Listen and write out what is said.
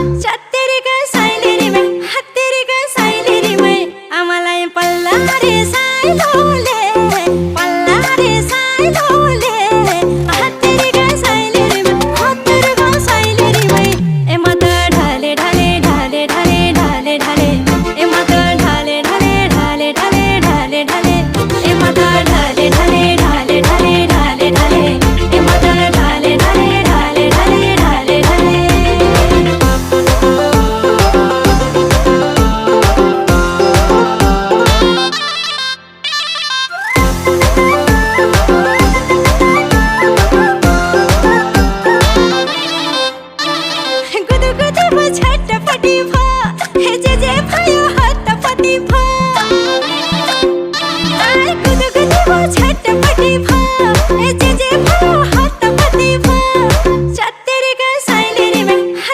चत्तेरी ग साइलेरी मै हत्तेरी ग साइलेरी मै आमालाई पल्ला रे साइलोले पल्ला रे साइलोले हत्तेरी ग साइलेरी मै हत्तेरी ग साइलेरी मै ए माता ढाले ढाले ढाले ढाले ढाले ढाले ए माता ढाले ढाले ढाले ढाले ढाले ढाले ए माता ढाले ढाले ढाले ढाले ढाले ढाले ए माता ढाले ढाले ढाले ढाले ढाले ढाले गुदु गुदु